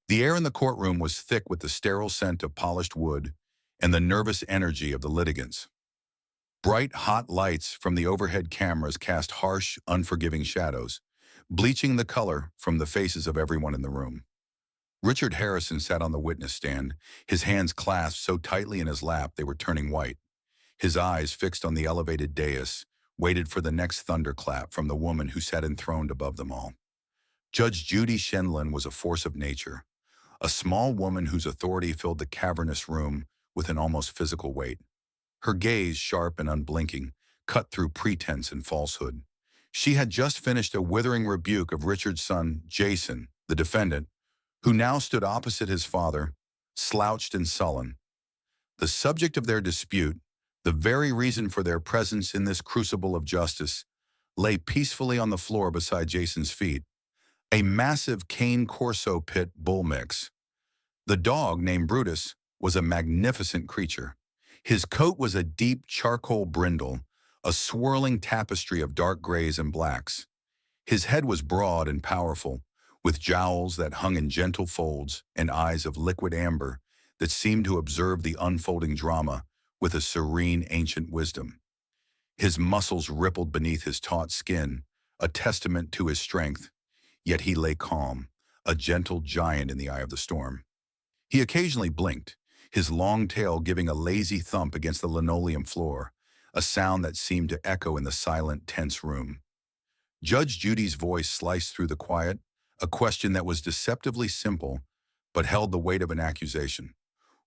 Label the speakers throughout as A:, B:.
A: The air in the courtroom was thick with the sterile scent of polished wood and the nervous energy of the litigants. Bright, hot lights from the overhead cameras cast harsh, unforgiving shadows, bleaching the color from the faces of everyone in the room. Richard Harrison sat on the witness stand, his hands clasped so tightly in his lap they were turning white. His eyes, fixed on the elevated dais, waited for the next thunderclap from the woman who sat enthroned above them all. Judge Judy Shenlin was a force of nature, a small woman whose authority filled the cavernous room with an almost physical weight. Her gaze, sharp and unblinking, cut through pretense and falsehood. She had just finished a withering rebuke of Richard's son, Jason, the defendant, who now stood opposite his father, slouched and sullen. The subject of their dispute, the very reason for their presence in this crucible of justice, lay peacefully on the floor beside Jason's feet, a massive cane corso pit bull mix. The dog, named Brutus, was a magnificent creature. His coat was a deep charcoal brindle, a swirling tapestry of dark grays and blacks. His head was broad and powerful, with jowls that hung in gentle folds and eyes of liquid amber that seemed to observe the unfolding drama with a serene ancient wisdom. His muscles rippled beneath his taut skin, a testament to his strength, yet he lay calm, a gentle giant in the eye of the storm. He occasionally blinked, his long tail giving a lazy thump against the linoleum floor, a sound that seemed to echo in the silent, tense room. Judge Judy's voice sliced through the quiet, a question that was deceptively simple, but held the weight of an accusation.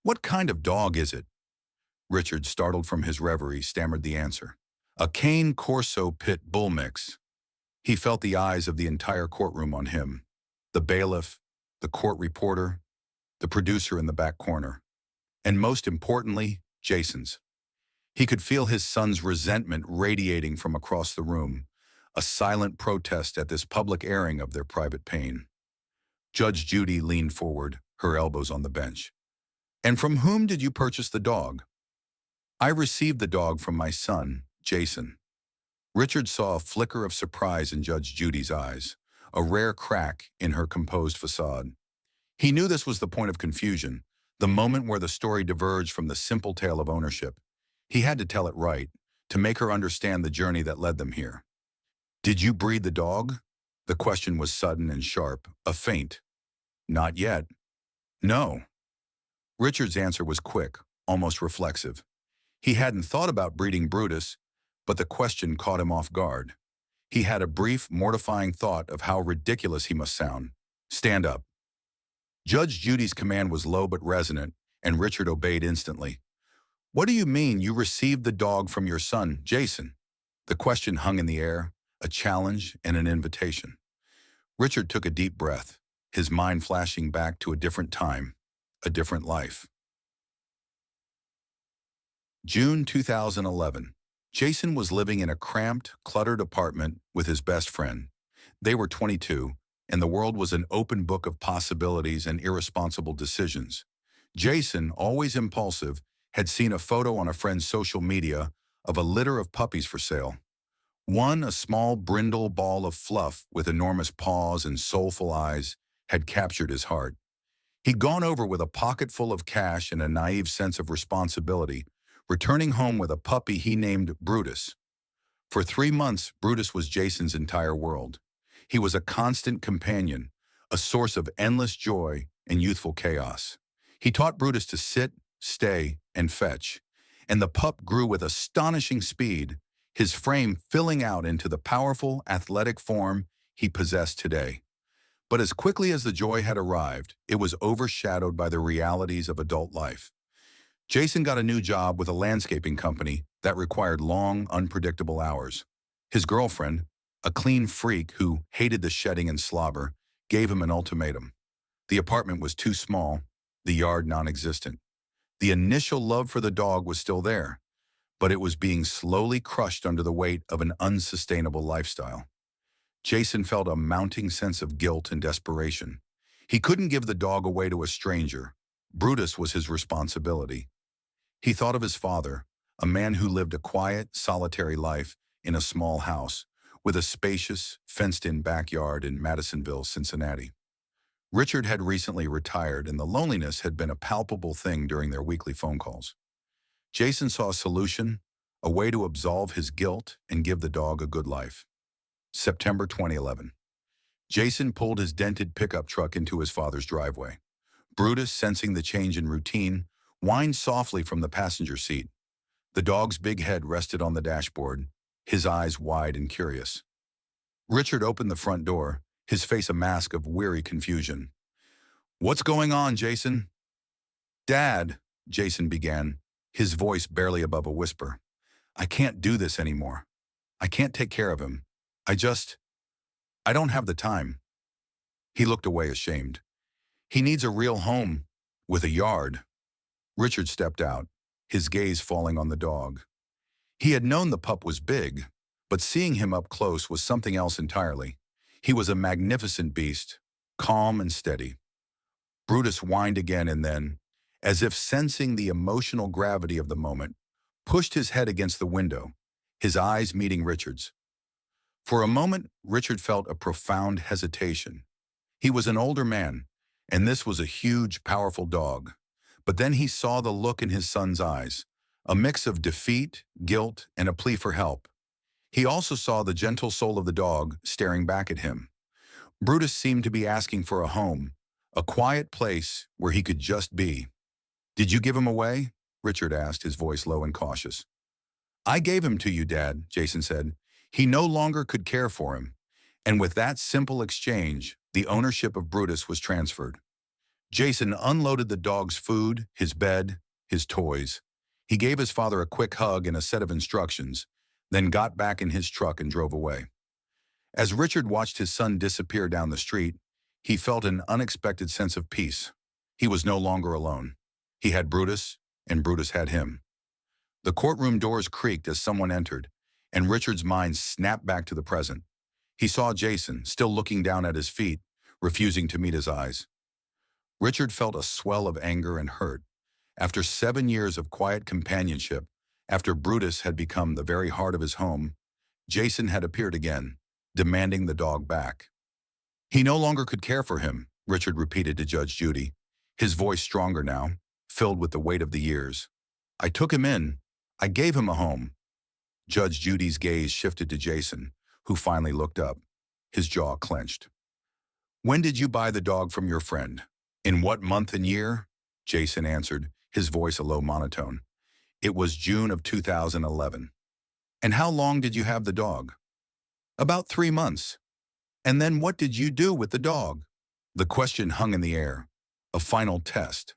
A: "What kind of dog is it?" Richard, startled from his reverie, stammered the answer. "A cane corso pit bull mix." He felt the eyes of the entire courtroom on him. The bailiff, the court reporter, the producer in the back corner. And most importantly, Jason's. He could feel his son's resentment radiating from across the room, a silent protest at this public airing of their private pain. Judge Judy leaned forward, her elbows on the bench. "And from whom did you purchase the dog?" "I received the dog from my son, Jason." Richard saw a flicker of surprise in Judge Judy's eyes, a rare crack in her composed facade. He knew this was the point of confusion, the moment where the story diverged from the simple tale of ownership. He had to tell it right, to make her understand the journey that led them here. "Did you breed the dog?" The question was sudden and sharp, a feint. "Not yet." "No." Richard's answer was quick, almost reflexive. He hadn't thought about breeding Brutus, but the question caught him off guard. He had a brief, mortifying thought of how ridiculous he must sound. "Stand up." Judge Judy's command was low but resonant, and Richard obeyed instantly. "What do you mean you received the dog from your son, Jason?" The question hung in the air, a challenge and an invitation. Richard took a deep breath, his mind flashing back to a different time, a different life. June 2011. Jason was living in a cramped, cluttered apartment with his best friend. They were 22, and the world was an open book of possibilities and irresponsible decisions. Jason, always impulsive, had seen a photo on a friend's social media of a litter of puppies for sale. One, a small brindle ball of fluff with enormous paws and soulful eyes, had captured his heart. He'd gone over with a pocket full of cash and a naive sense of responsibility, returning home with a puppy he named Brutus. For 3 months, Brutus was Jason's entire world. He was a constant companion, a source of endless joy and youthful chaos. He taught Brutus to sit, stay, and fetch, and the pup grew with astonishing speed, his frame filling out into the powerful, athletic form he possessed today. But as quickly as the joy had arrived, it was overshadowed by the realities of adult life. Jason got a new job with a landscaping company that required long, unpredictable hours. His girlfriend, a clean freak who hated the shedding and slobber, gave him an ultimatum. The apartment was too small, the yard non-existent. The initial love for the dog was still there, but it was being slowly crushed under the weight of an unsustainable lifestyle. Jason felt a mounting sense of guilt and desperation. He couldn't give the dog away to a stranger. Brutus was his responsibility. He thought of his father, a man who lived a quiet, solitary life in a small house with a spacious, fenced-in backyard in Madisonville, Cincinnati. Richard had recently retired, and the loneliness had been a palpable thing during their weekly phone calls. Jason saw a solution, a way to absolve his guilt and give the dog a good life. September 2011. Jason pulled his dented pickup truck into his father's driveway. Brutus, sensing the change in routine, whined softly from the passenger seat. The dog's big head rested on the dashboard, his eyes wide and curious. Richard opened the front door, his face a mask of weary confusion. "What's going on, Jason?" "Dad," Jason began, his voice barely above a whisper. "I can't do this anymore. I can't take care of him. I don't have the time." He looked away ashamed. "He needs a real home, with a yard." Richard stepped out, his gaze falling on the dog. He had known the pup was big, but seeing him up close was something else entirely. He was a magnificent beast, calm and steady. Brutus whined again and then, as if sensing the emotional gravity of the moment, pushed his head against the window, his eyes meeting Richard's. For a moment, Richard felt a profound hesitation. He was an older man, and this was a huge, powerful dog. But then he saw the look in his son's eyes, a mix of defeat, guilt, and a plea for help. He also saw the gentle soul of the dog staring back at him. Brutus seemed to be asking for a home, a quiet place where he could just be. "Did you give him away?" Richard asked, his voice low and cautious. "I gave him to you, Dad," Jason said. He no longer could care for him. And with that simple exchange, the ownership of Brutus was transferred. Jason unloaded the dog's food, his bed, his toys. He gave his father a quick hug and a set of instructions, then got back in his truck and drove away. As Richard watched his son disappear down the street, he felt an unexpected sense of peace. He was no longer alone. He had Brutus, and Brutus had him. The courtroom doors creaked as someone entered, and Richard's mind snapped back to the present. He saw Jason, still looking down at his feet, refusing to meet his eyes. Richard felt a swell of anger and hurt. After 7 years of quiet companionship, after Brutus had become the very heart of his home, Jason had appeared again, demanding the dog back. He no longer could care for him, Richard repeated to Judge Judy, his voice stronger now, filled with the weight of the years. "I took him in. I gave him a home." Judge Judy's gaze shifted to Jason, who finally looked up, his jaw clenched. "When did you buy the dog from your friend? In what month and year?" Jason answered, his voice a low monotone. "It was June of 2011. "And how long did you have the dog?" "About 3 months. "And then what did you do with the dog?" The question hung in the air, a final test.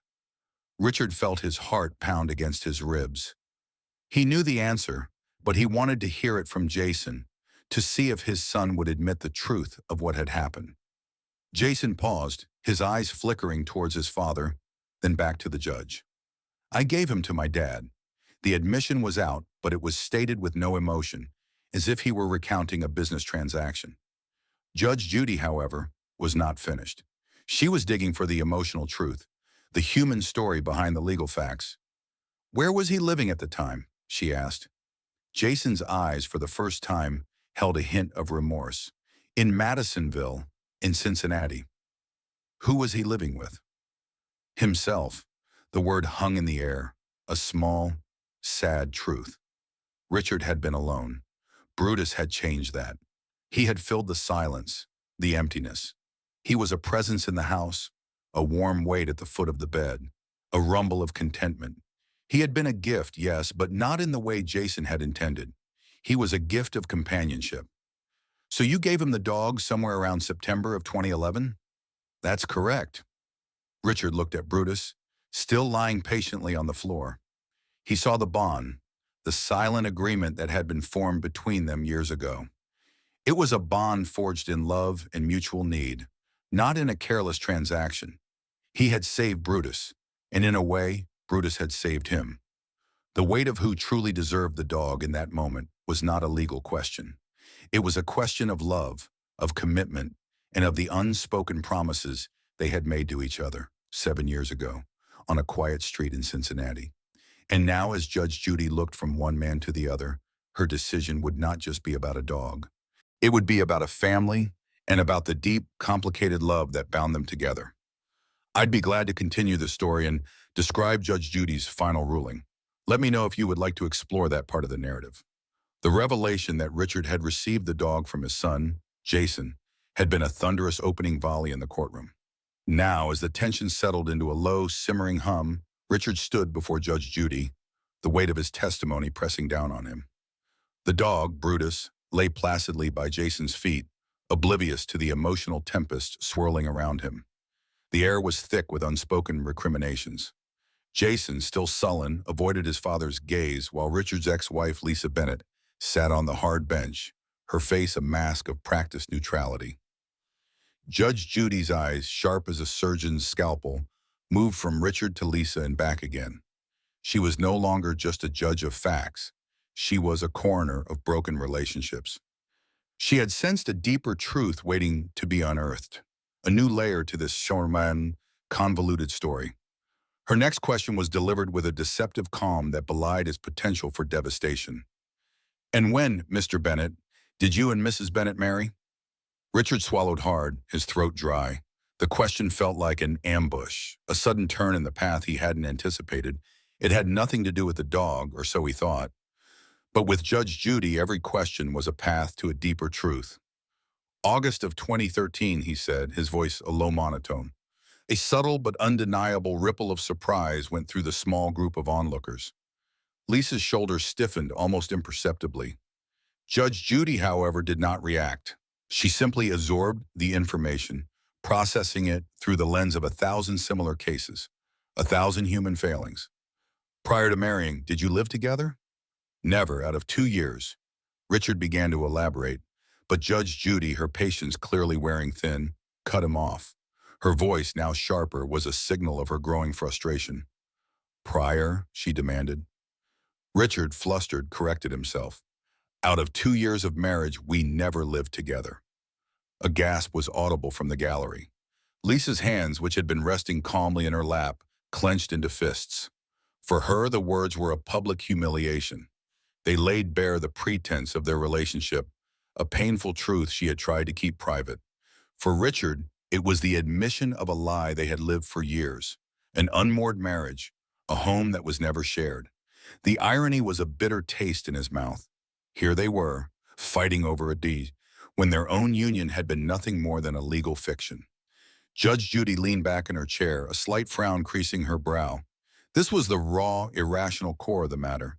A: Richard felt his heart pound against his ribs. He knew the answer, but he wanted to hear it from Jason, to see if his son would admit the truth of what had happened. Jason paused, his eyes flickering towards his father, then back to the judge. "I gave him to my dad." The admission was out, but it was stated with no emotion, as if he were recounting a business transaction. Judge Judy, however, was not finished. She was digging for the emotional truth, the human story behind the legal facts. "Where was he living at the time?" she asked. Jason's eyes, for the first time, held a hint of remorse. "In Madisonville, in Cincinnati." "Who was he living with?" "Himself." The word hung in the air, a small, sad truth. Richard had been alone. Brutus had changed that. He had filled the silence, the emptiness. He was a presence in the house, a warm weight at the foot of the bed, a rumble of contentment. He had been a gift, yes, but not in the way Jason had intended. He was a gift of companionship. "So you gave him the dog somewhere around September of 2011? "That's correct." Richard looked at Brutus, still lying patiently on the floor. He saw the bond, the silent agreement that had been formed between them years ago. It was a bond forged in love and mutual need, not in a careless transaction. He had saved Brutus, and in a way, Brutus had saved him. The weight of who truly deserved the dog in that moment was not a legal question. It was a question of love, of commitment, and of the unspoken promises they had made to each other 7 years ago on a quiet street in Cincinnati. And now, as Judge Judy looked from one man to the other, her decision would not just be about a dog. It would be about a family and about the deep, complicated love that bound them together. I'd be glad to continue the story and describe Judge Judy's final ruling. Let me know if you would like to explore that part of the narrative. The revelation that Richard had received the dog from his son, Jason, had been a thunderous opening volley in the courtroom. Now, as the tension settled into a low, simmering hum, Richard stood before Judge Judy, the weight of his testimony pressing down on him. The dog, Brutus, lay placidly by Jason's feet, oblivious to the emotional tempest swirling around him. The air was thick with unspoken recriminations. Jason, still sullen, avoided his father's gaze while Richard's ex-wife, Lisa Bennett, sat on the hard bench, her face a mask of practiced neutrality. Judge Judy's eyes, sharp as a surgeon's scalpel, moved from Richard to Lisa and back again. She was no longer just a judge of facts. She was a coroner of broken relationships. She had sensed a deeper truth waiting to be unearthed, a new layer to this Shorman, convoluted story. Her next question was delivered with a deceptive calm that belied its potential for devastation. "And when, Mr. Bennett, did you and Mrs. Bennett marry?" Richard swallowed hard, his throat dry. The question felt like an ambush, a sudden turn in the path he hadn't anticipated. It had nothing to do with the dog, or so he thought. But with Judge Judy, every question was a path to a deeper truth. "August of 2013, he said, his voice a low monotone. A subtle but undeniable ripple of surprise went through the small group of onlookers. Lisa's shoulders stiffened almost imperceptibly. Judge Judy, however, did not react. She simply absorbed the information, processing it through the lens of 1,000 similar cases, 1,000 human failings. "Prior to marrying, did you live together?" "Never, out of 2 years." Richard began to elaborate, but Judge Judy, her patience clearly wearing thin, cut him off. Her voice, now sharper, was a signal of her growing frustration. "Prior?" she demanded. Richard, flustered, corrected himself. "Out of 2 years of marriage, we never lived together." A gasp was audible from the gallery. Lisa's hands, which had been resting calmly in her lap, clenched into fists. For her, the words were a public humiliation. They laid bare the pretense of their relationship, a painful truth she had tried to keep private. For Richard, it was the admission of a lie they had lived for years, an unmoored marriage, a home that was never shared. The irony was a bitter taste in his mouth. Here they were, fighting over a deed, when their own union had been nothing more than a legal fiction. Judge Judy leaned back in her chair, a slight frown creasing her brow. This was the raw, irrational core of the matter.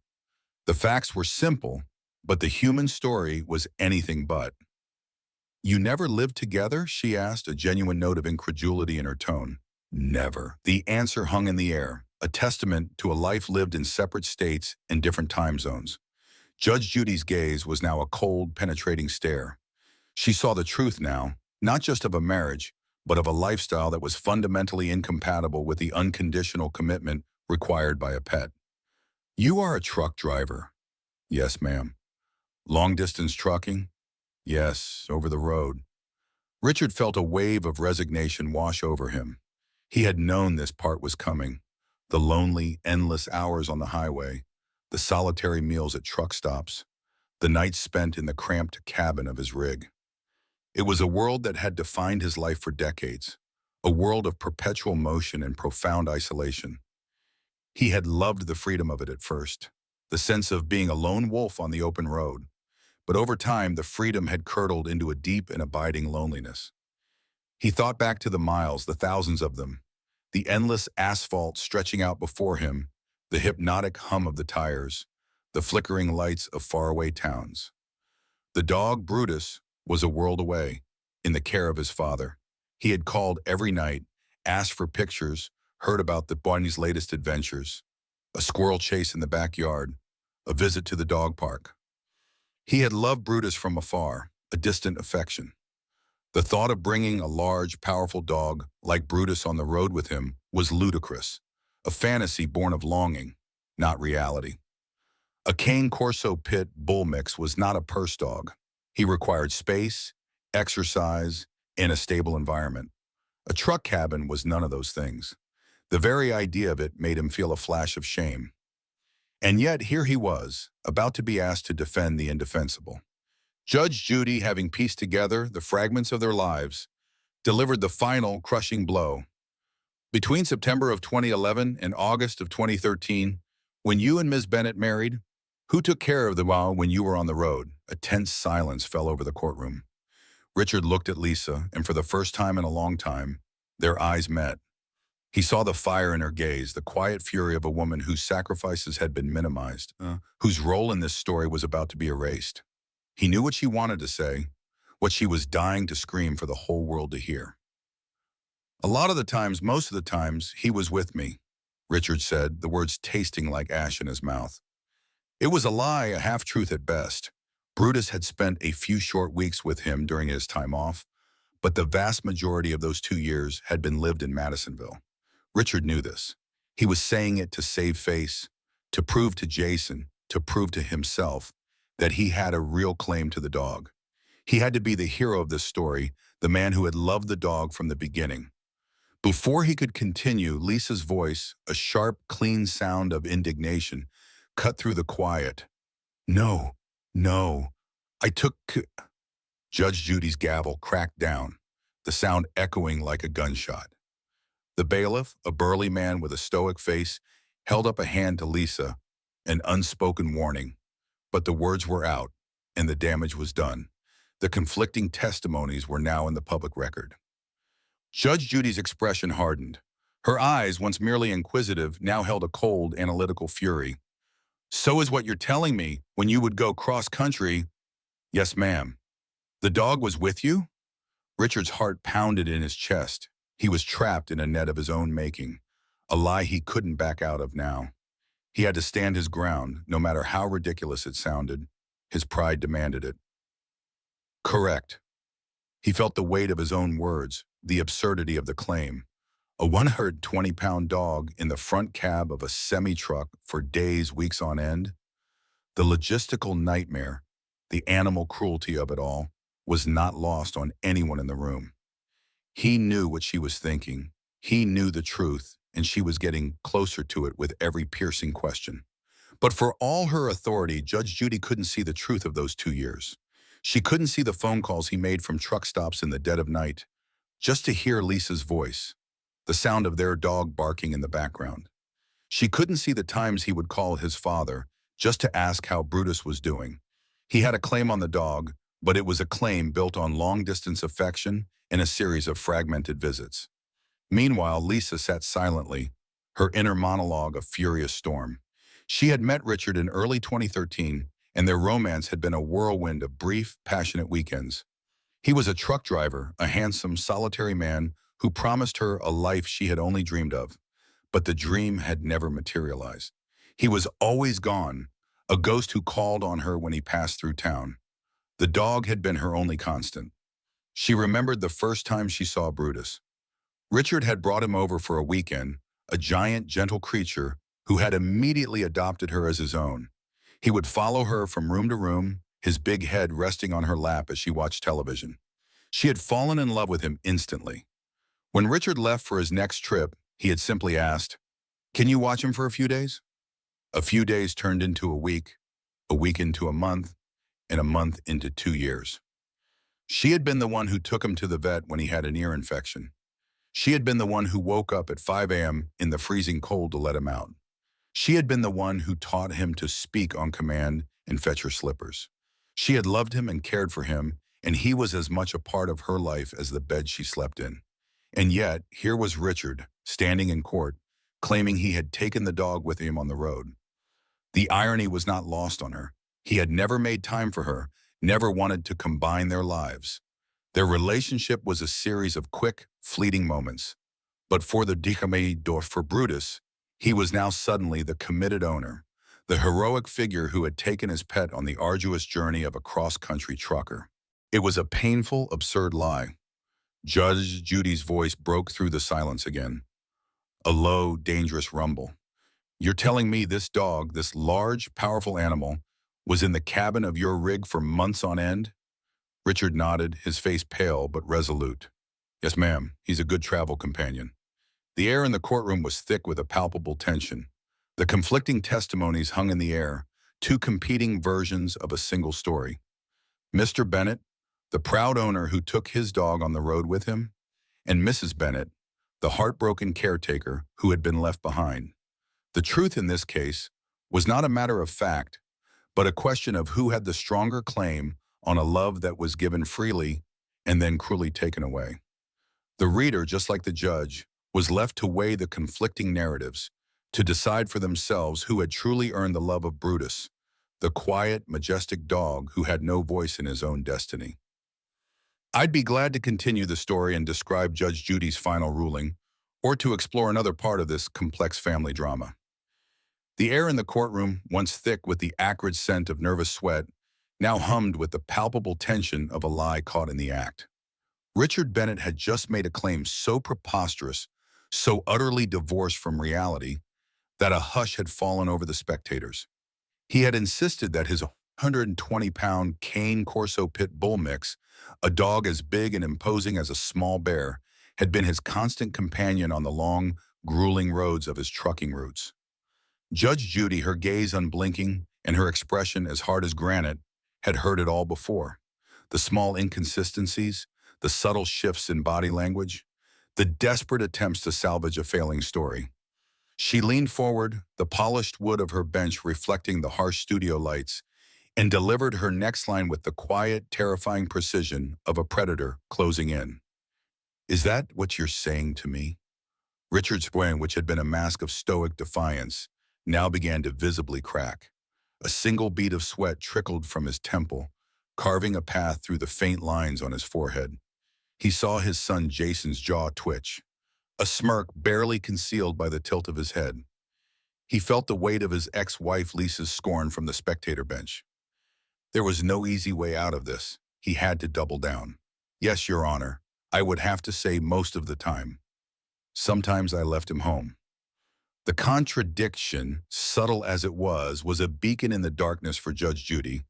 A: The facts were simple, but the human story was anything but. "You never lived together?" she asked, a genuine note of incredulity in her tone. "Never." The answer hung in the air, a testament to a life lived in separate states and different time zones. Judge Judy's gaze was now a cold, penetrating stare. She saw the truth now, not just of a marriage, but of a lifestyle that was fundamentally incompatible with the unconditional commitment required by a pet. "You are a truck driver." "Yes, ma'am." "Long-distance trucking?" "Yes, over the road." Richard felt a wave of resignation wash over him. He had known this part was coming. The lonely, endless hours on the highway, the solitary meals at truck stops, the nights spent in the cramped cabin of his rig. It was a world that had defined his life for decades, a world of perpetual motion and profound isolation. He had loved the freedom of it at first, the sense of being a lone wolf on the open road. But over time, the freedom had curdled into a deep and abiding loneliness. He thought back to the miles, the thousands of them, the endless asphalt stretching out before him, the hypnotic hum of the tires, the flickering lights of faraway towns. The dog, Brutus, was a world away, in the care of his father. He had called every night, asked for pictures, heard about the bunny's latest adventures, a squirrel chase in the backyard, a visit to the dog park. He had loved Brutus from afar, a distant affection. The thought of bringing a large, powerful dog like Brutus on the road with him was ludicrous, a fantasy born of longing, not reality. A Cane Corso Pit bull mix was not a purse dog. He required space, exercise, and a stable environment. A truck cabin was none of those things. The very idea of it made him feel a flash of shame. And yet here he was, about to be asked to defend the indefensible. Judge Judy, having pieced together the fragments of their lives, delivered the final crushing blow. Between September of 2011 and August of 2013, when you and Ms. Bennett married, who took care of the vow when you were on the road? A tense silence fell over the courtroom. Richard looked at Lisa, and for the first time in a long time, their eyes met. He saw the fire in her gaze, the quiet fury of a woman whose sacrifices had been minimized, whose role in this story was about to be erased. He knew what she wanted to say, what she was dying to scream for the whole world to hear. A lot of the times, most of the times, he was with me, Richard said, the words tasting like ash in his mouth. It was a lie, a half-truth at best. Brutus had spent a few short weeks with him during his time off, but the vast majority of those 2 years had been lived in Madisonville. Richard knew this. He was saying it to save face, to prove to Jason, to prove to himself, that he had a real claim to the dog. He had to be the hero of this story, the man who had loved the dog from the beginning. Before he could continue, Lisa's voice, a sharp, clean sound of indignation, cut through the quiet. No, no, I took... Judge Judy's gavel cracked down, the sound echoing like a gunshot. The bailiff, a burly man with a stoic face, held up a hand to Lisa, an unspoken warning. But the words were out, and the damage was done. The conflicting testimonies were now in the public record. Judge Judy's expression hardened. Her eyes, once merely inquisitive, now held a cold, analytical fury. So is what you're telling me, when you would go cross-country? Yes, ma'am. The dog was with you? Richard's heart pounded in his chest. He was trapped in a net of his own making, a lie he couldn't back out of now. He had to stand his ground, no matter how ridiculous it sounded. His pride demanded it. Correct. He felt the weight of his own words, the absurdity of the claim. A 120-pound dog in the front cab of a semi-truck for days, weeks on end? The logistical nightmare, the animal cruelty of it all, was not lost on anyone in the room. He knew what she was thinking. He knew the truth, and she was getting closer to it with every piercing question. But for all her authority, Judge Judy couldn't see the truth of those 2 years. She couldn't see the phone calls he made from truck stops in the dead of night, just to hear Lisa's voice, the sound of their dog barking in the background. She couldn't see the times he would call his father, just to ask how Brutus was doing. He had a claim on the dog, but it was a claim built on long-distance affection and a series of fragmented visits. Meanwhile, Lisa sat silently, her inner monologue a furious storm. She had met Richard in early 2013, and their romance had been a whirlwind of brief, passionate weekends. He was a truck driver, a handsome, solitary man who promised her a life she had only dreamed of. But the dream had never materialized. He was always gone, a ghost who called on her when he passed through town. The dog had been her only constant. She remembered the first time she saw Brutus. Richard had brought him over for a weekend, a giant, gentle creature who had immediately adopted her as his own. He would follow her from room to room, his big head resting on her lap as she watched television. She had fallen in love with him instantly. When Richard left for his next trip, he had simply asked, "Can you watch him for a few days?" A few days turned into a week into a month, and a month into 2 years. She had been the one who took him to the vet when he had an ear infection. She had been the one who woke up at 5 a.m. in the freezing cold to let him out. She had been the one who taught him to speak on command and fetch her slippers. She had loved him and cared for him, and he was as much a part of her life as the bed she slept in. And yet, here was Richard, standing in court, claiming he had taken the dog with him on the road. The irony was not lost on her. He had never made time for her, never wanted to combine their lives. Their relationship was a series of quick, fleeting moments. But for the Dorf, for Brutus, he was now suddenly the committed owner, the heroic figure who had taken his pet on the arduous journey of a cross-country trucker. It was a painful, absurd lie. Judge Judy's voice broke through the silence again. A low, dangerous rumble. You're telling me this dog, this large, powerful animal, was in the cabin of your rig for months on end? Richard nodded, his face pale but resolute. Yes, ma'am, he's a good travel companion. The air in the courtroom was thick with a palpable tension. The conflicting testimonies hung in the air, two competing versions of a single story. Mr. Bennett, the proud owner who took his dog on the road with him, and Mrs. Bennett, the heartbroken caretaker who had been left behind. The truth in this case was not a matter of fact, but a question of who had the stronger claim on a love that was given freely and then cruelly taken away. The reader, just like the judge, was left to weigh the conflicting narratives, to decide for themselves who had truly earned the love of Brutus, the quiet, majestic dog who had no voice in his own destiny. I'd be glad to continue the story and describe Judge Judy's final ruling, or to explore another part of this complex family drama. The air in the courtroom, once thick with the acrid scent of nervous sweat, now hummed with the palpable tension of a lie caught in the act. Richard Bennett had just made a claim so preposterous, so utterly divorced from reality, that a hush had fallen over the spectators. He had insisted that his 120-pound Cane Corso Pit Bull mix, a dog as big and imposing as a small bear, had been his constant companion on the long, grueling roads of his trucking roots. Judge Judy, her gaze unblinking and her expression as hard as granite, had heard it all before. The small inconsistencies, the subtle shifts in body language, the desperate attempts to salvage a failing story. She leaned forward, the polished wood of her bench reflecting the harsh studio lights, and delivered her next line with the quiet, terrifying precision of a predator closing in. "Is that what you're saying to me?" Richard's brain, which had been a mask of stoic defiance, now began to visibly crack. A single bead of sweat trickled from his temple, carving a path through the faint lines on his forehead. He saw his son Jason's jaw twitch, a smirk barely concealed by the tilt of his head. He felt the weight of his ex-wife Lisa's scorn from the spectator bench. There was no easy way out of this. He had to double down. "Yes, Your Honor, I would have to say most of the time. Sometimes I left him home." The contradiction, subtle as it was a beacon in the darkness for Judge Judy.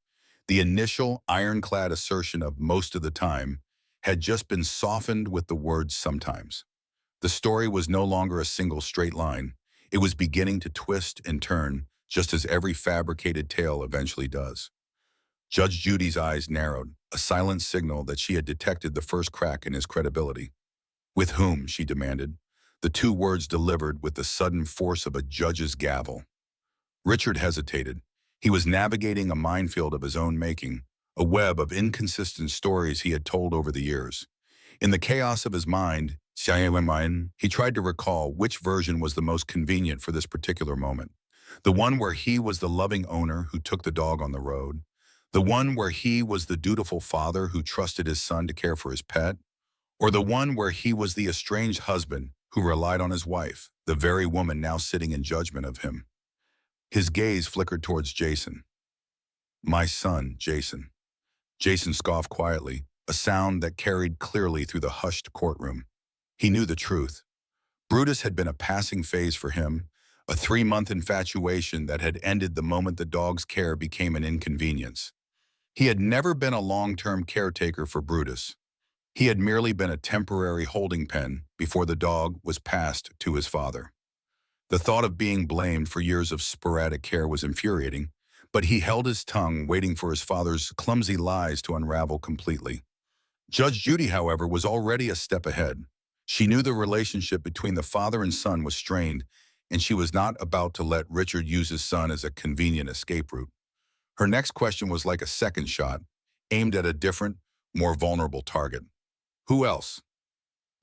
A: The initial ironclad assertion of "most of the time" had just been softened with the word "sometimes." The story was no longer a single straight line. It was beginning to twist and turn, just as every fabricated tale eventually does. Judge Judy's eyes narrowed, a silent signal that she had detected the first crack in his credibility. "With whom?" she demanded, the two words delivered with the sudden force of a judge's gavel. Richard hesitated. He was navigating a minefield of his own making, a web of inconsistent stories he had told over the years. In the chaos of his mind, he tried to recall which version was the most convenient for this particular moment. The one where he was the loving owner who took the dog on the road. The one where he was the dutiful father who trusted his son to care for his pet. Or the one where he was the estranged husband who relied on his wife, the very woman now sitting in judgment of him. His gaze flickered towards Jason. "My son, Jason." Jason scoffed quietly, a sound that carried clearly through the hushed courtroom. He knew the truth. Brutus had been a passing phase for him, a 3-month infatuation that had ended the moment the dog's care became an inconvenience. He had never been a long-term caretaker for Brutus. He had merely been a temporary holding pen before the dog was passed to his father. The thought of being blamed for years of sporadic care was infuriating, but he held his tongue, waiting for his father's clumsy lies to unravel completely. Judge Judy, however, was already a step ahead. She knew the relationship between the father and son was strained, and she was not about to let Richard use his son as a convenient escape route. Her next question was like a second shot, aimed at a different, more vulnerable target. "Who else?"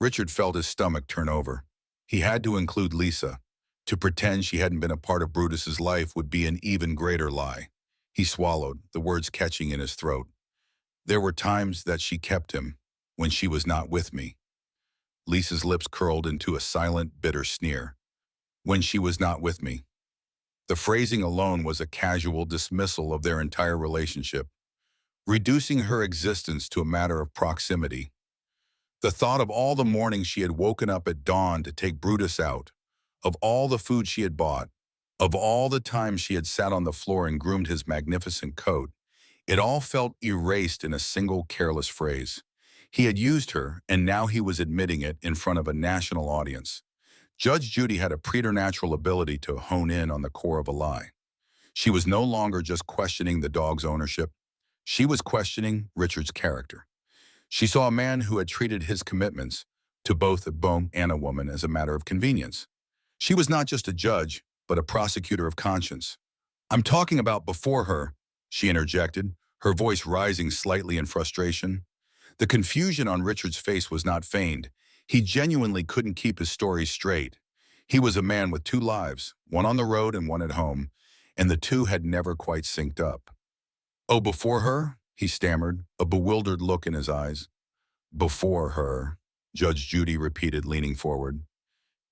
A: Richard felt his stomach turn over. He had to include Lisa. To pretend she hadn't been a part of Brutus's life would be an even greater lie. He swallowed, the words catching in his throat. "There were times that she kept him, when she was not with me." Lisa's lips curled into a silent, bitter sneer. "When she was not with me." The phrasing alone was a casual dismissal of their entire relationship, reducing her existence to a matter of proximity. The thought of all the mornings she had woken up at dawn to take Brutus out, of all the food she had bought, of all the times she had sat on the floor and groomed his magnificent coat, it all felt erased in a single careless phrase. He had used her, and now he was admitting it in front of a national audience. Judge Judy had a preternatural ability to hone in on the core of a lie. She was no longer just questioning the dog's ownership. She was questioning Richard's character. She saw a man who had treated his commitments, to both a bone and a woman as a matter of convenience. She was not just a judge, but a prosecutor of conscience. "I'm talking about before her," she interjected, her voice rising slightly in frustration. The confusion on Richard's face was not feigned. He genuinely couldn't keep his story straight. He was a man with two lives, one on the road and one at home, and the two had never quite synced up. "Oh, before her?" he stammered, a bewildered look in his eyes. "Before her," Judge Judy repeated, leaning forward.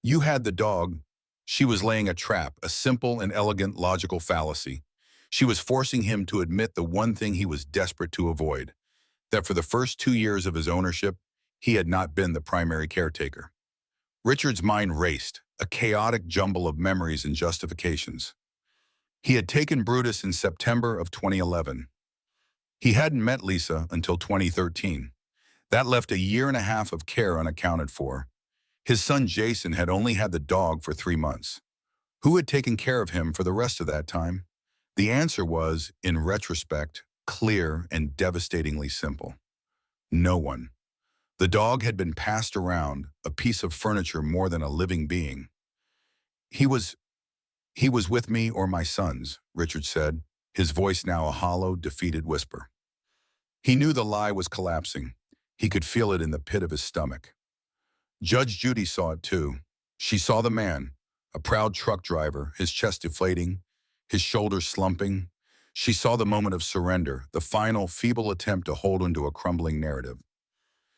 A: "You had the dog." She was laying a trap, a simple and elegant logical fallacy. She was forcing him to admit the one thing he was desperate to avoid, that for the first 2 years of his ownership, he had not been the primary caretaker. Richard's mind raced, a chaotic jumble of memories and justifications. He had taken Brutus in September of 2011. He hadn't met Lisa until 2013. That left a year and a half of care unaccounted for. His son Jason had only had the dog for 3 months. Who had taken care of him for the rest of that time? The answer was, in retrospect, clear and devastatingly simple. No one. The dog had been passed around, a piece of furniture more than a living being. He was with me or my sons," Richard said, his voice now a hollow, defeated whisper. He knew the lie was collapsing. He could feel it in the pit of his stomach. Judge Judy saw it too. She saw the man, a proud truck driver, his chest deflating, his shoulders slumping. She saw the moment of surrender, the final, feeble attempt to hold onto a crumbling narrative.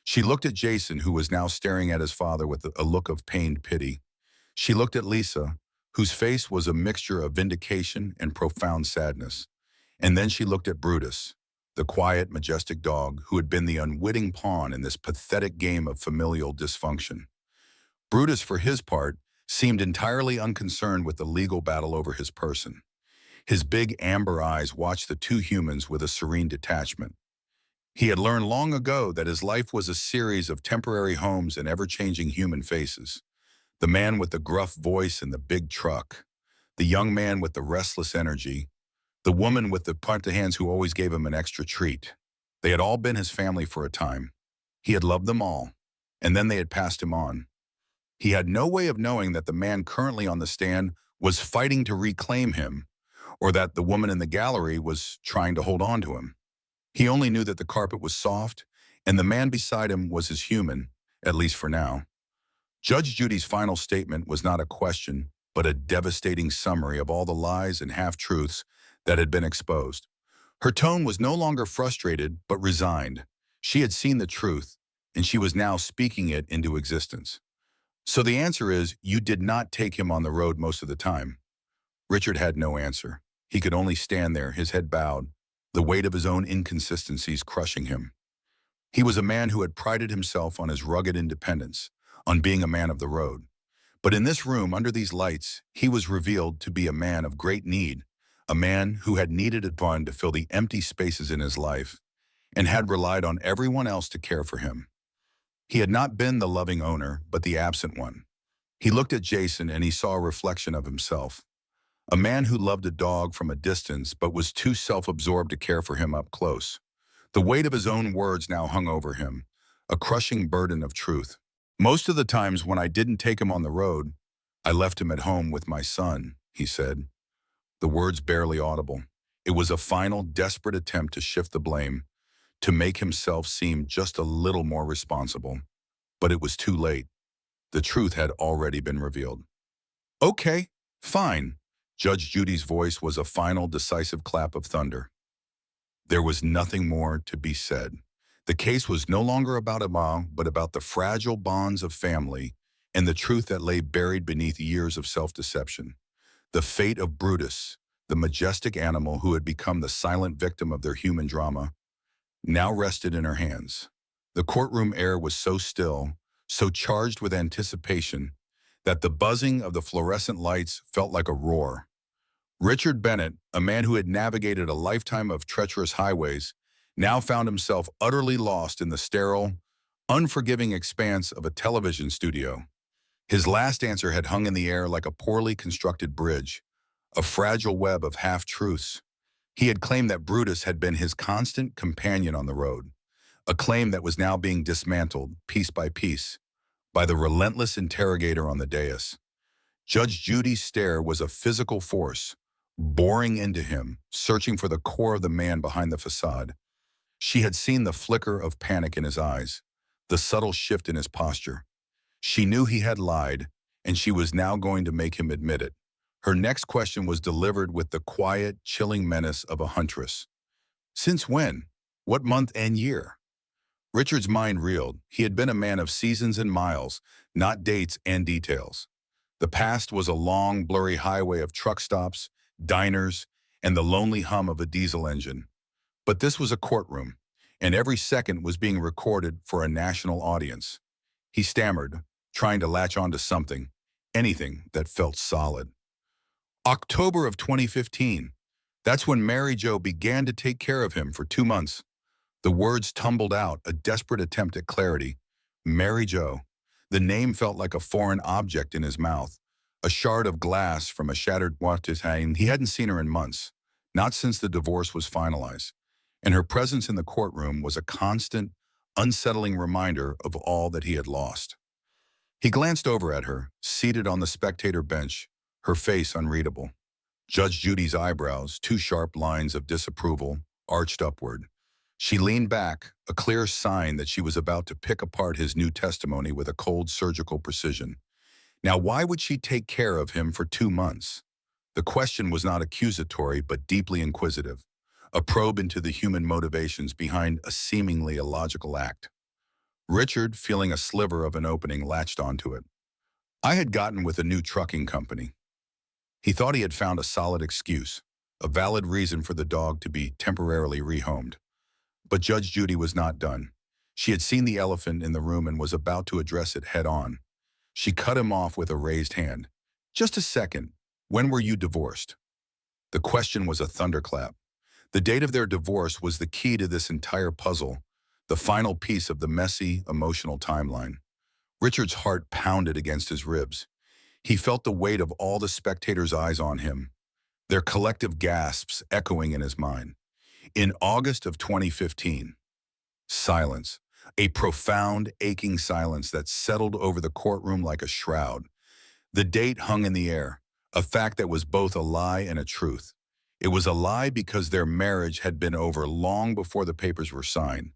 A: She looked at Jason, who was now staring at his father with a look of pained pity. She looked at Lisa, whose face was a mixture of vindication and profound sadness. And then she looked at Brutus, the quiet, majestic dog who had been the unwitting pawn in this pathetic game of familial dysfunction. Brutus, for his part, seemed entirely unconcerned with the legal battle over his person. His big amber eyes watched the two humans with a serene detachment. He had learned long ago that his life was a series of temporary homes and ever-changing human faces. The man with the gruff voice and the big truck. The young man with the restless energy. The woman with the pumped hands who always gave him an extra treat. They had all been his family for a time. He had loved them all, and then they had passed him on. He had no way of knowing that the man currently on the stand was fighting to reclaim him, or that the woman in the gallery was trying to hold on to him. He only knew that the carpet was soft, and the man beside him was his human, at least for now. Judge Judy's final statement was not a question, but a devastating summary of all the lies and half-truths that had been exposed. Her tone was no longer frustrated, but resigned. She had seen the truth, and she was now speaking it into existence. "So the answer is, you did not take him on the road most of the time." Richard had no answer. He could only stand there, his head bowed, the weight of his own inconsistencies crushing him. He was a man who had prided himself on his rugged independence, on being a man of the road. But in this room, under these lights, he was revealed to be a man of great need, a man who had needed a one to fill the empty spaces in his life, and had relied on everyone else to care for him. He had not been the loving owner, but the absent one. He looked at Jason and he saw a reflection of himself. A man who loved a dog from a distance but was too self-absorbed to care for him up close. The weight of his own words now hung over him, a crushing burden of truth. "Most of the times when I didn't take him on the road, I left him at home with my son," he said. The words barely audible. It was a final, desperate attempt to shift the blame, to make himself seem just a little more responsible. But it was too late. The truth had already been revealed. "Okay, fine." Judge Judy's voice was a final, decisive clap of thunder. There was nothing more to be said. The case was no longer about Amal, but about the fragile bonds of family and the truth that lay buried beneath years of self-deception. The fate of Brutus, the majestic animal who had become the silent victim of their human drama, now rested in her hands. The courtroom air was so still, so charged with anticipation, that the buzzing of the fluorescent lights felt like a roar. Richard Bennett, a man who had navigated a lifetime of treacherous highways, now found himself utterly lost in the sterile, unforgiving expanse of a television studio. His last answer had hung in the air like a poorly constructed bridge, a fragile web of half-truths. He had claimed that Brutus had been his constant companion on the road, a claim that was now being dismantled, piece by piece. by the relentless interrogator on the dais. Judge Judy's stare was a physical force, boring into him, searching for the core of the man behind the facade. She had seen the flicker of panic in his eyes, the subtle shift in his posture. She knew he had lied, and she was now going to make him admit it. Her next question was delivered with the quiet, chilling menace of a huntress. Since when? What month and year? Richard's mind reeled. He had been a man of seasons and miles, not dates and details. The past was a long, blurry highway of truck stops, diners, and the lonely hum of a diesel engine. But this was a courtroom, and every second was being recorded for a national audience. He stammered, trying to latch onto something, anything that felt solid. October of 2015. That's when Mary Jo began to take care of him for 2 months. The words tumbled out, a desperate attempt at clarity. Mary Jo. The name felt like a foreign object in his mouth, a shard of glass from a shattered boîte. He hadn't seen her in months, not since the divorce was finalized, and her presence in the courtroom was a constant, unsettling reminder of all that he had lost. He glanced over at her, seated on the spectator bench, her face unreadable. Judge Judy's eyebrows, two sharp lines of disapproval, arched upward. She leaned back, a clear sign that she was about to pick apart his new testimony with a cold surgical precision. Now, why would she take care of him for 2 months? The question was not accusatory, but deeply inquisitive, a probe into the human motivations behind a seemingly illogical act. Richard, feeling a sliver of an opening, latched onto it. I had gotten with a new trucking company. He thought he had found a solid excuse, a valid reason for the dog to be temporarily rehomed. But Judge Judy was not done. She had seen the elephant in the room and was about to address it head on. She cut him off with a raised hand. Just a second. When were you divorced? The question was a thunderclap. The date of their divorce was the key to this entire puzzle, the final piece of the messy, emotional timeline. Richard's heart pounded against his ribs. He felt the weight of all the spectators' eyes on him, their collective gasps echoing in his mind. In August of 2015, silence, a profound, aching silence that settled over the courtroom like a shroud. The date hung in the air, a fact that was both a lie and a truth. It was a lie because their marriage had been over long before the papers were signed.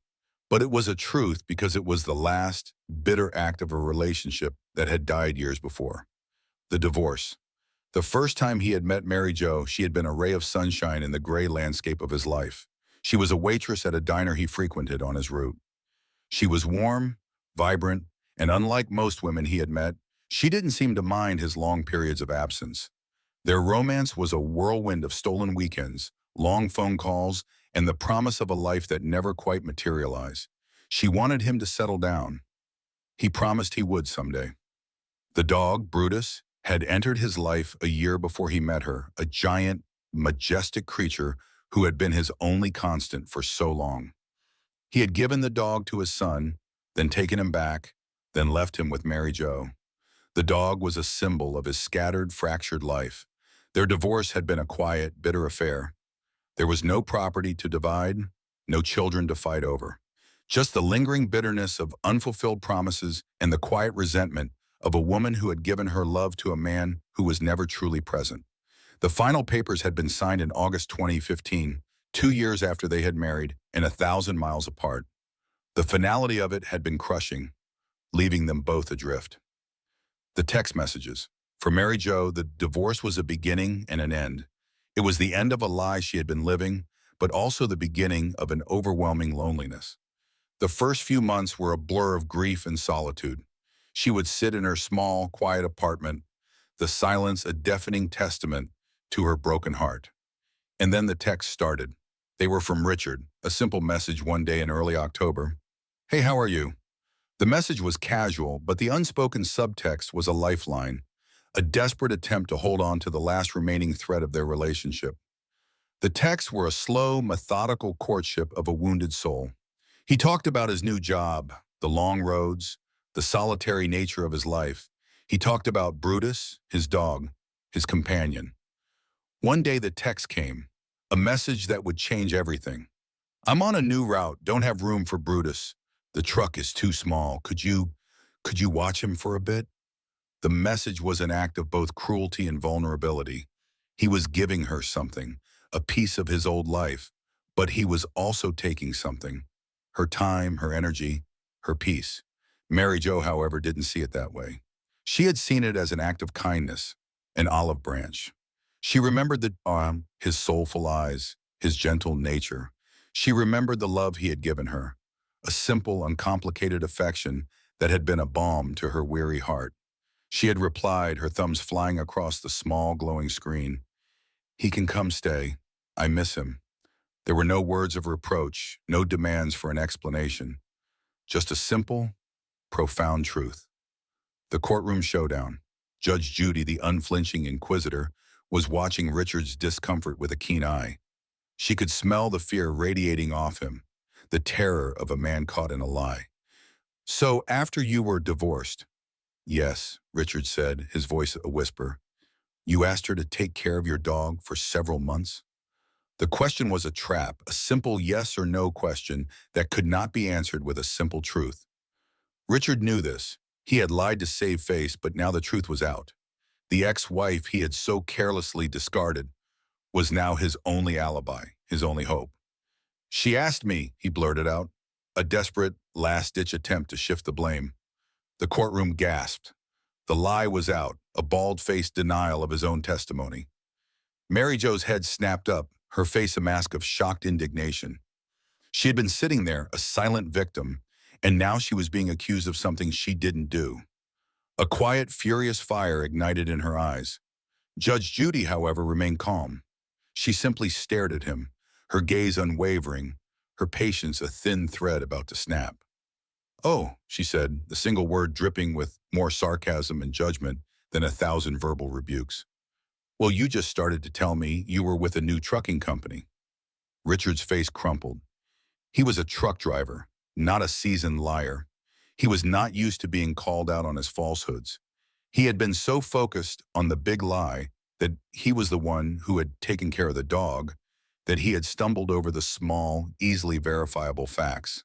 A: But it was a truth because it was the last, bitter act of a relationship that had died years before. The divorce. The first time he had met Mary Jo, she had been a ray of sunshine in the gray landscape of his life. She was a waitress at a diner he frequented on his route. She was warm, vibrant, and unlike most women he had met, she didn't seem to mind his long periods of absence. Their romance was a whirlwind of stolen weekends, long phone calls, and the promise of a life that never quite materialized. She wanted him to settle down. He promised he would someday. The dog, Brutus, had entered his life a year before he met her, a giant, majestic creature who had been his only constant for so long. He had given the dog to his son, then taken him back, then left him with Mary Jo. The dog was a symbol of his scattered, fractured life. Their divorce had been a quiet, bitter affair. There was no property to divide, no children to fight over. Just the lingering bitterness of unfulfilled promises and the quiet resentment of a woman who had given her love to a man who was never truly present. The final papers had been signed in August 2015, 2 years after they had married and 1,000 miles apart. The finality of it had been crushing, leaving them both adrift. The text messages. For Mary Jo, the divorce was a beginning and an end. It was the end of a lie she had been living, but also the beginning of an overwhelming loneliness. The first few months were a blur of grief and solitude. She would sit in her small, quiet apartment, the silence a deafening testament to her broken heart. And then the texts started. They were from Richard, a simple message one day in early October. Hey, how are you? The message was casual, but the unspoken subtext was a lifeline, a desperate attempt to hold on to the last remaining thread of their relationship. The texts were a slow, methodical courtship of a wounded soul. He talked about his new job, the long roads, the solitary nature of his life. He talked about Brutus, his dog, his companion. One day the text came, a message that would change everything. I'm on a new route, don't have room for Brutus. The truck is too small. Could you Could you watch him for a bit? The message was an act of both cruelty and vulnerability. He was giving her something, a piece of his old life, but he was also taking something, her time, her energy, her peace. Mary Jo, however, didn't see it that way. She had seen it as an act of kindness, an olive branch. She remembered his soulful eyes, his gentle nature. She remembered the love he had given her, a simple, uncomplicated affection that had been a balm to her weary heart. She had replied, her thumbs flying across the small, glowing screen. He can come stay. I miss him. There were no words of reproach, no demands for an explanation. Just a simple, profound truth. The courtroom showdown. Judge Judy, the unflinching inquisitor, was watching Richard's discomfort with a keen eye. She could smell the fear radiating off him, the terror of a man caught in a lie. So after you were divorced? Yes, Richard said, his voice a whisper. You asked her to take care of your dog for several months? The question was a trap, a simple yes or no question that could not be answered with a simple truth. Richard knew this. He had lied to save face, but now the truth was out. The ex-wife he had so carelessly discarded was now his only alibi, his only hope. She asked me, he blurted out, a desperate, last-ditch attempt to shift the blame. The courtroom gasped. The lie was out, a bald-faced denial of his own testimony. Mary Jo's head snapped up, her face a mask of shocked indignation. She had been sitting there, a silent victim, and now she was being accused of something she didn't do. A quiet, furious fire ignited in her eyes. Judge Judy, however, remained calm. She simply stared at him, her gaze unwavering, her patience a thin thread about to snap. Oh, she said, the single word dripping with more sarcasm and judgment than 1,000 verbal rebukes. Well, you just started to tell me you were with a new trucking company. Richard's face crumpled. He was a truck driver, not a seasoned liar. He was not used to being called out on his falsehoods. He had been so focused on the big lie that he was the one who had taken care of the dog, that he had stumbled over the small, easily verifiable facts.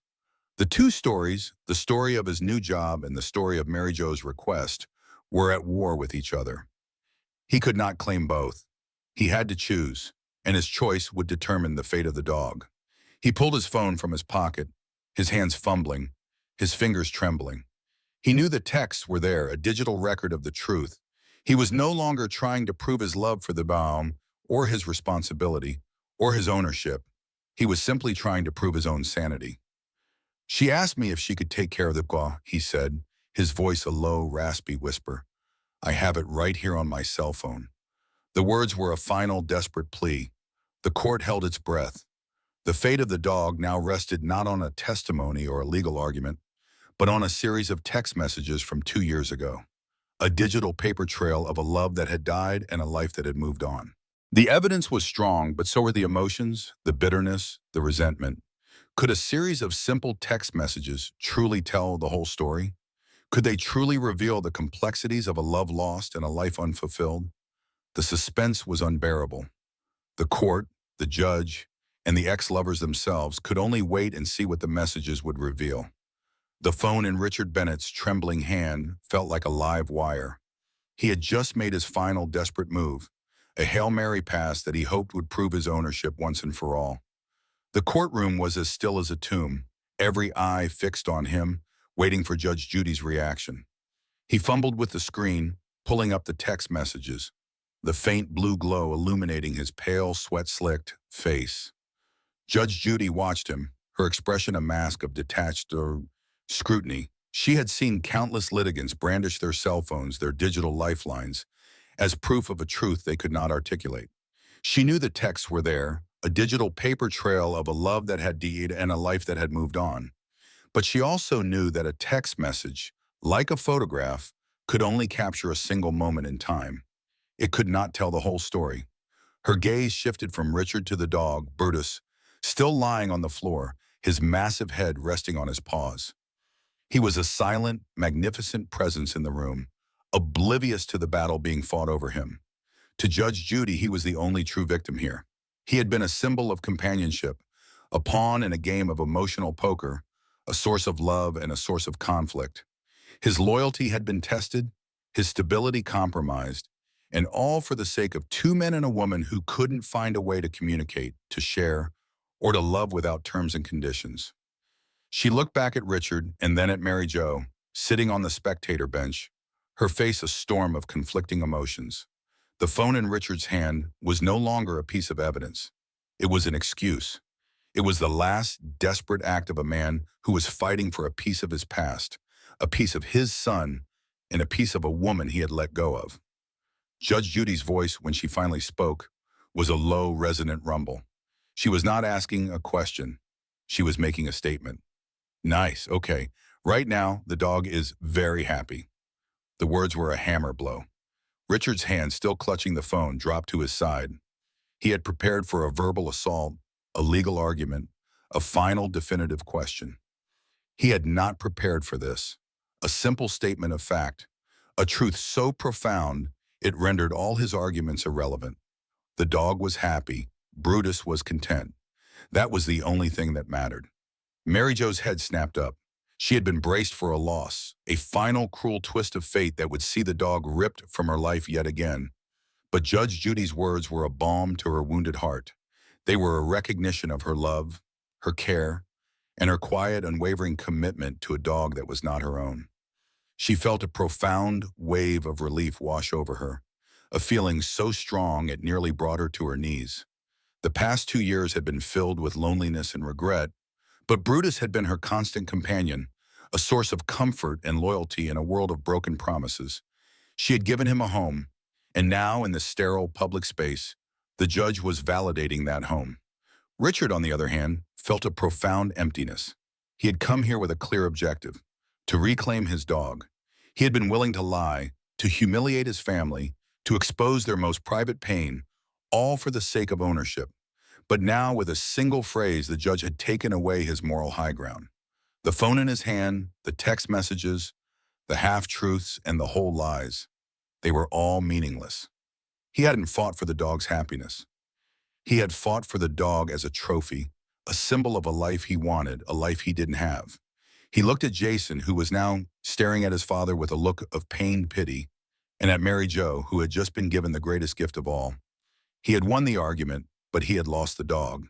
A: The two stories, the story of his new job and the story of Mary Jo's request, were at war with each other. He could not claim both. He had to choose, and his choice would determine the fate of the dog. He pulled his phone from his pocket, his hands fumbling, his fingers trembling. He knew the texts were there, a digital record of the truth. He was no longer trying to prove his love for the Baum, or his responsibility, or his ownership. He was simply trying to prove his own sanity. She asked me if she could take care of the dog, he said, his voice a low, raspy whisper. I have it right here on my cell phone. The words were a final, desperate plea. The court held its breath. The fate of the dog now rested not on a testimony or a legal argument, but on a series of text messages from 2 years ago. A digital paper trail of a love that had died and a life that had moved on. The evidence was strong, but so were the emotions, the bitterness, the resentment. Could a series of simple text messages truly tell the whole story? Could they truly reveal the complexities of a love lost and a life unfulfilled? The suspense was unbearable. The court, the judge, and the ex-lovers themselves could only wait and see what the messages would reveal. The phone in Richard Bennett's trembling hand felt like a live wire. He had just made his final desperate move, a Hail Mary pass that he hoped would prove his ownership once and for all. The courtroom was as still as a tomb, every eye fixed on him, waiting for Judge Judy's reaction. He fumbled with the screen, pulling up the text messages, the faint blue glow illuminating his pale, sweat-slicked face. Judge Judy watched him, her expression a mask of detached scrutiny. She had seen countless litigants brandish their cell phones, their digital lifelines, as proof of a truth they could not articulate. She knew the texts were there, a digital paper trail of a love that had died and a life that had moved on. But she also knew that a text message, like a photograph, could only capture a single moment in time. It could not tell the whole story. Her gaze shifted from Richard to the dog, Brutus, still lying on the floor, his massive head resting on his paws. He was a silent, magnificent presence in the room, oblivious to the battle being fought over him. To Judge Judy, he was the only true victim here. He had been a symbol of companionship, a pawn in a game of emotional poker, a source of love and a source of conflict. His loyalty had been tested, his stability compromised, and all for the sake of two men and a woman who couldn't find a way to communicate, to share, or to love without terms and conditions. She looked back at Richard and then at Mary Jo, sitting on the spectator bench, her face a storm of conflicting emotions. The phone in Richard's hand was no longer a piece of evidence. It was an excuse. It was the last desperate act of a man who was fighting for a piece of his past, a piece of his son, and a piece of a woman he had let go of. Judge Judy's voice, when she finally spoke, was a low, resonant rumble. She was not asking a question. She was making a statement. Nice, okay. Right now, the dog is very happy. The words were a hammer blow. Richard's hand, still clutching the phone, dropped to his side. He had prepared for a verbal assault, a legal argument, a final definitive question. He had not prepared for this. A simple statement of fact, a truth so profound it rendered all his arguments irrelevant. The dog was happy. Brutus was content. That was the only thing that mattered. Mary Jo's head snapped up. She had been braced for a loss, a final cruel twist of fate that would see the dog ripped from her life yet again. But Judge Judy's words were a balm to her wounded heart. They were a recognition of her love, her care, and her quiet, unwavering commitment to a dog that was not her own. She felt a profound wave of relief wash over her, a feeling so strong it nearly brought her to her knees. The past 2 years had been filled with loneliness and regret, but Brutus had been her constant companion, a source of comfort and loyalty in a world of broken promises. She had given him a home, and now in the sterile public space, the judge was validating that home. Richard, on the other hand, felt a profound emptiness. He had come here with a clear objective, to reclaim his dog. He had been willing to lie, to humiliate his family, to expose their most private pain, all for the sake of ownership. But now, with a single phrase, the judge had taken away his moral high ground. The phone in his hand, the text messages, the half-truths, and the whole lies. They were all meaningless. He hadn't fought for the dog's happiness. He had fought for the dog as a trophy, a symbol of a life he wanted, a life he didn't have. He looked at Jason, who was now staring at his father with a look of pained pity, and at Mary Jo, who had just been given the greatest gift of all. He had won the argument, but he had lost the dog.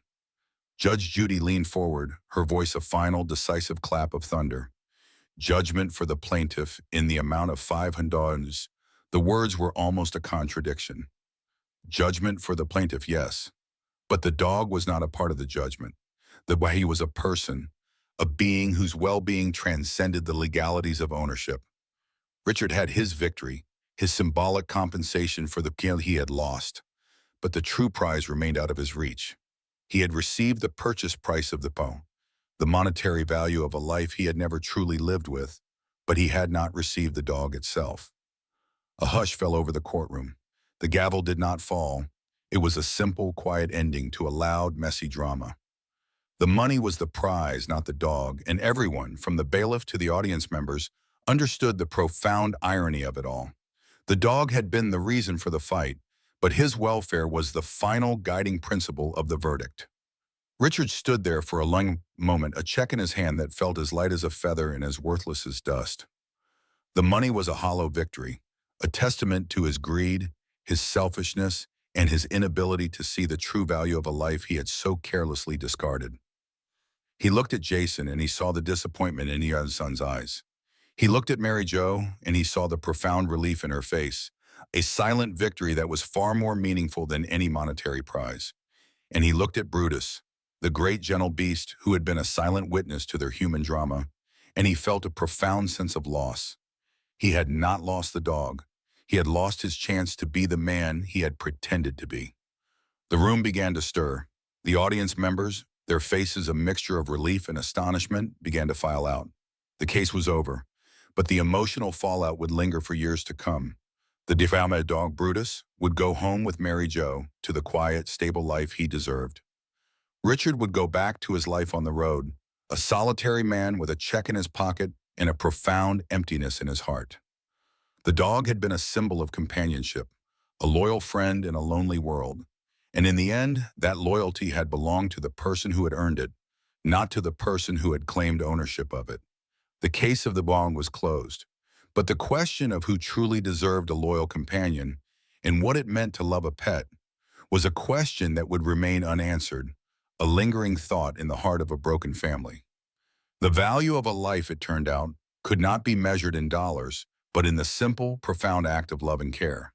A: Judge Judy leaned forward, her voice a final, decisive clap of thunder. Judgment for the plaintiff in the amount of $500. The words were almost a contradiction. Judgment for the plaintiff, yes. But the dog was not a part of the judgment. The way he was a person, a being whose well-being transcended the legalities of ownership. Richard had his victory, his symbolic compensation for the kill he had lost. But the true prize remained out of his reach. He had received the purchase price of the poem, the monetary value of a life he had never truly lived with, but he had not received the dog itself. A hush fell over the courtroom. The gavel did not fall. It was a simple, quiet ending to a loud, messy drama. The money was the prize, not the dog, and everyone, from the bailiff to the audience members, understood the profound irony of it all. The dog had been the reason for the fight, but his welfare was the final guiding principle of the verdict. Richard stood there for a long moment, a check in his hand that felt as light as a feather and as worthless as dust. The money was a hollow victory, a testament to his greed, his selfishness, and his inability to see the true value of a life he had so carelessly discarded. He looked at Jason and he saw the disappointment in his son's eyes. He looked at Mary Jo and he saw the profound relief in her face, a silent victory that was far more meaningful than any monetary prize. And he looked at Brutus, the great gentle beast who had been a silent witness to their human drama, and he felt a profound sense of loss. He had not lost the dog. He had lost his chance to be the man he had pretended to be. The room began to stir. The audience members, their faces a mixture of relief and astonishment, began to file out. The case was over, but the emotional fallout would linger for years to come. The defamed dog Brutus would go home with Mary Jo to the quiet, stable life he deserved. Richard would go back to his life on the road, a solitary man with a check in his pocket and a profound emptiness in his heart. The dog had been a symbol of companionship, a loyal friend in a lonely world. And in the end, that loyalty had belonged to the person who had earned it, not to the person who had claimed ownership of it. The case of the dog was closed. But the question of who truly deserved a loyal companion and what it meant to love a pet was a question that would remain unanswered, a lingering thought in the heart of a broken family. The value of a life, it turned out, could not be measured in dollars, but in the simple, profound act of love and care.